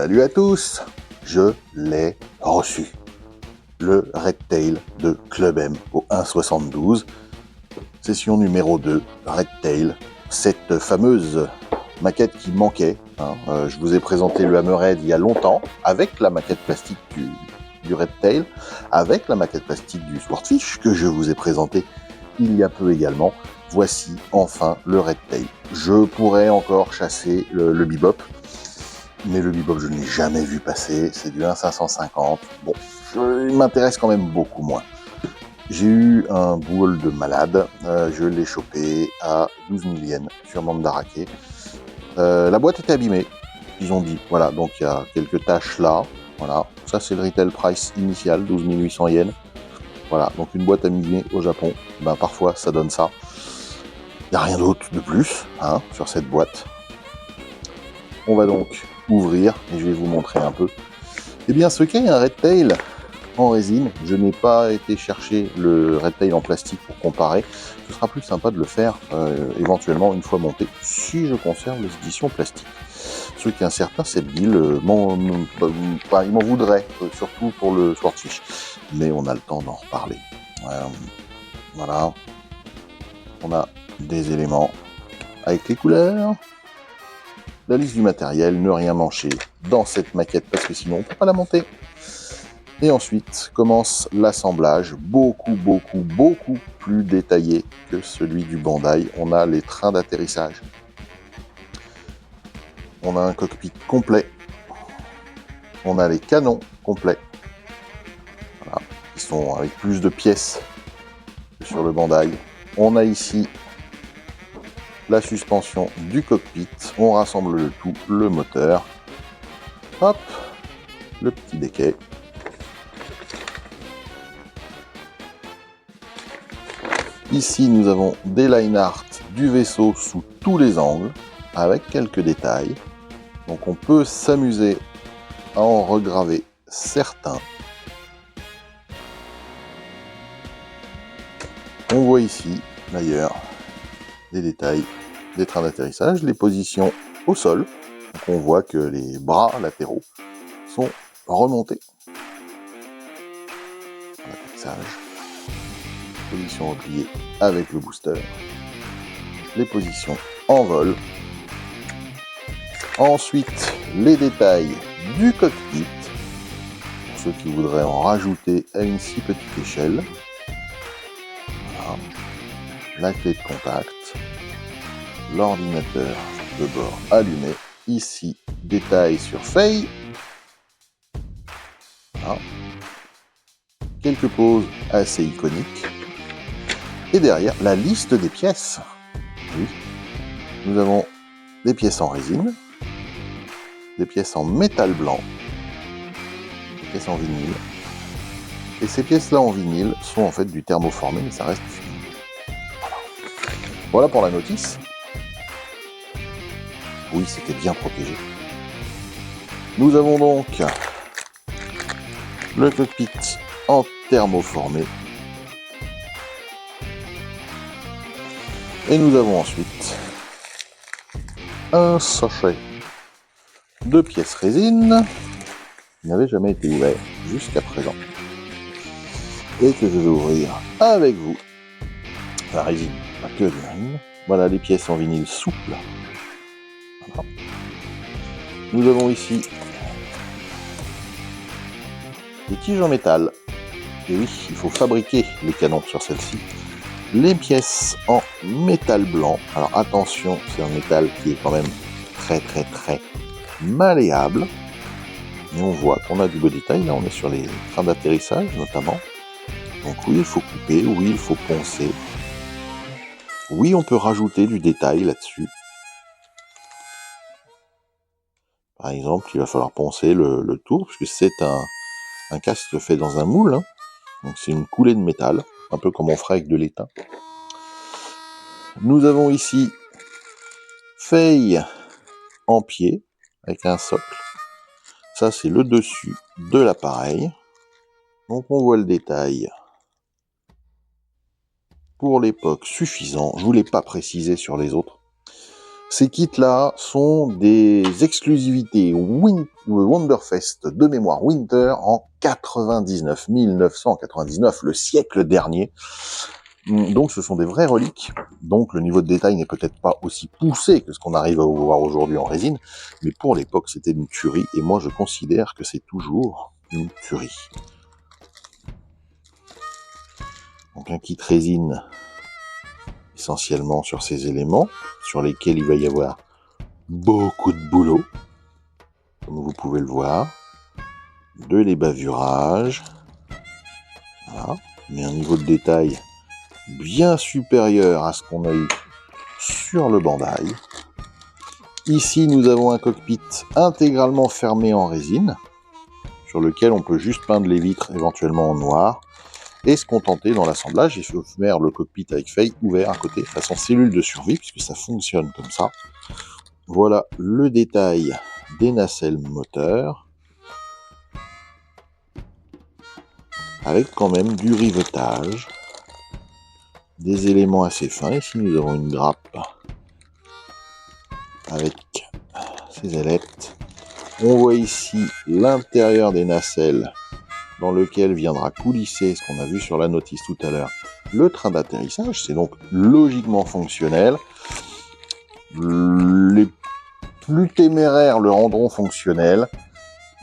Salut à tous, je l'ai reçu. Le Red Tail de Club M au 1,72. Session numéro 2, Red Tail. Cette fameuse maquette qui manquait. Je vous ai présenté le Hammerhead il y a longtemps, avec la maquette plastique du Red Tail, avec la maquette plastique du Swordfish, que je vous ai présenté il y a peu également. Voici enfin le Red Tail. Je pourrais encore chasser le Bebop, mais le Bebop je ne l'ai jamais vu passer, c'est du 1,550. Bon, il m'intéresse quand même beaucoup moins. J'ai eu un boule de malade, je l'ai chopé à 12 000 yens sur Mandarake. La boîte était abîmée, ils ont dit, voilà, donc il y a quelques taches là, voilà, ça c'est le retail price initial, 12 800 yens. Voilà, donc une boîte abîmée au Japon, ben parfois ça donne ça. Il n'y a rien d'autre de plus sur cette boîte. On va donc ouvrir et je vais vous montrer un peu. Eh bien, ce qu'est un Red Tail en résine, je n'ai pas été chercher le Red Tail en plastique pour comparer. Ce sera plus sympa de le faire éventuellement une fois monté, si je conserve les éditions plastiques. Ce qui est incertain, c'est Bill, il m'en voudrait, surtout pour le Swordfish. Mais on a le temps d'en reparler. Voilà. On a des éléments avec les couleurs. La liste du matériel, ne rien mancher dans cette maquette parce que sinon on ne peut pas la monter. Et ensuite commence l'assemblage, beaucoup plus détaillé que celui du Bandai. On a les trains d'atterrissage. On a un cockpit complet. On a les canons complets. Voilà, qui sont avec plus de pièces que sur le Bandai. On a ici la suspension du cockpit. On rassemble le tout, le moteur. Hop, le petit déquet. Ici, nous avons des line art du vaisseau sous tous les angles, avec quelques détails. Donc on peut s'amuser à en regraver certains. On voit ici, d'ailleurs, des détails des trains d'atterrissage, les positions au sol. Donc on voit que les bras latéraux sont remontés. L'atterrissage. Position repliée avec le booster. Les positions en vol. Ensuite, les détails du cockpit. Pour ceux qui voudraient en rajouter à une si petite échelle. Voilà. La clé de contact. L'ordinateur de bord allumé. Ici, détails sur Faye. Voilà. Quelques poses assez iconiques. Et derrière, la liste des pièces. Oui. Nous avons des pièces en résine, des pièces en métal blanc, des pièces en vinyle. Et ces pièces-là en vinyle sont en fait du thermoformé, mais ça reste fini. Voilà pour la notice. Oui, c'était bien protégé. Nous avons donc le cockpit en thermoformé. Et nous avons ensuite un sachet de pièces résine qui n'avait jamais été ouvert jusqu'à présent et que je vais ouvrir avec vous. La résine, pas que de résine. Voilà les pièces en vinyle souple. Voilà. Nous avons ici des tiges en métal. Et oui, il faut fabriquer les canons sur celle-ci. Les pièces en métal blanc. Alors attention, c'est un métal qui est quand même très malléable. Et on voit qu'on a du beau détail. Là, on est sur les trains d'atterrissage notamment. Donc oui, il faut couper, oui, il faut poncer. Oui, on peut rajouter du détail là-dessus. Par exemple, il va falloir poncer le tour, puisque c'est un casque fait dans un moule. Donc c'est une coulée de métal, un peu comme on ferait avec de l'étain. Nous avons ici Faye en pied, avec un socle. Ça, c'est le dessus de l'appareil. Donc on voit le détail. Pour l'époque, suffisant. Je ne vous l'ai pas précisé sur les autres. Ces kits-là sont des exclusivités Wonderfest de mémoire Winter en 1999, le siècle dernier. Donc ce sont des vraies reliques, donc le niveau de détail n'est peut-être pas aussi poussé que ce qu'on arrive à voir aujourd'hui en résine, mais pour l'époque c'était une tuerie, et moi je considère que c'est toujours une tuerie. Donc un kit résine essentiellement sur ces éléments, sur lesquels il va y avoir beaucoup de boulot, comme vous pouvez le voir, de l'ébavurage, voilà, mais un niveau de détail bien supérieur à ce qu'on a eu sur le Bandai. Ici, nous avons un cockpit intégralement fermé en résine, sur lequel on peut juste peindre les vitres éventuellement en noir, et se contenter dans l'assemblage et faire le cockpit avec feuille ouvert à côté, façon cellule de survie, puisque ça fonctionne comme ça. Voilà le détail des nacelles moteurs, avec quand même du rivetage, des éléments assez fins. Ici nous avons une grappe avec ses ailettes. On voit ici l'intérieur des nacelles dans lequel viendra coulisser ce qu'on a vu sur la notice tout à l'heure, le train d'atterrissage. C'est donc logiquement fonctionnel. Les plus téméraires le rendront fonctionnel.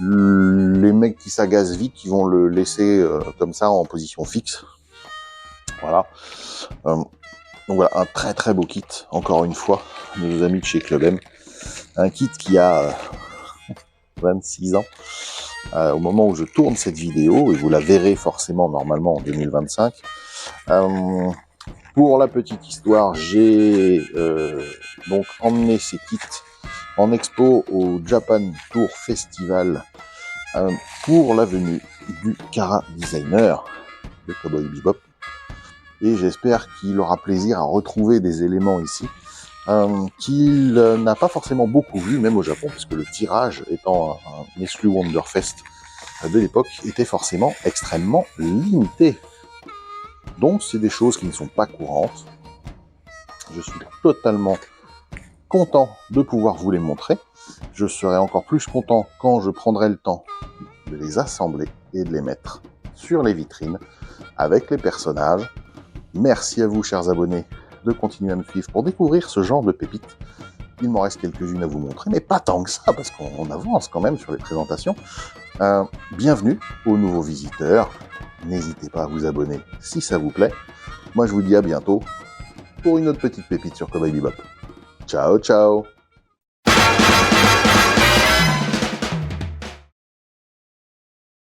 Les mecs qui s'agacent vite, qui vont le laisser comme ça en position fixe. Voilà. Donc voilà, un très très beau kit, encore une fois, de nos amis de chez Club M. Un kit qui a 26 ans. Au moment où je tourne cette vidéo, et vous la verrez forcément normalement en 2025. Pour la petite histoire, j'ai donc emmené ces kits en expo au Japan Tour Festival pour la venue du Kara Designer de Cowboy Bebop. Et j'espère qu'il aura plaisir à retrouver des éléments ici qu'il n'a pas forcément beaucoup vu, même au Japon, puisque le tirage étant un exclu Wonderfest de l'époque était forcément extrêmement limité. Donc c'est des choses qui ne sont pas courantes. Je suis totalement content de pouvoir vous les montrer. Je serai encore plus content quand je prendrai le temps de les assembler et de les mettre sur les vitrines avec les personnages. Merci à vous, chers abonnés, de continuer à me suivre pour découvrir ce genre de pépites. Il m'en reste quelques-unes à vous montrer, mais pas tant que ça, parce qu'on avance quand même sur les présentations. Bienvenue aux nouveaux visiteurs. N'hésitez pas à vous abonner si ça vous plaît. Moi, je vous dis à bientôt pour une autre petite pépite sur Cowboy Bebop. Ciao, ciao!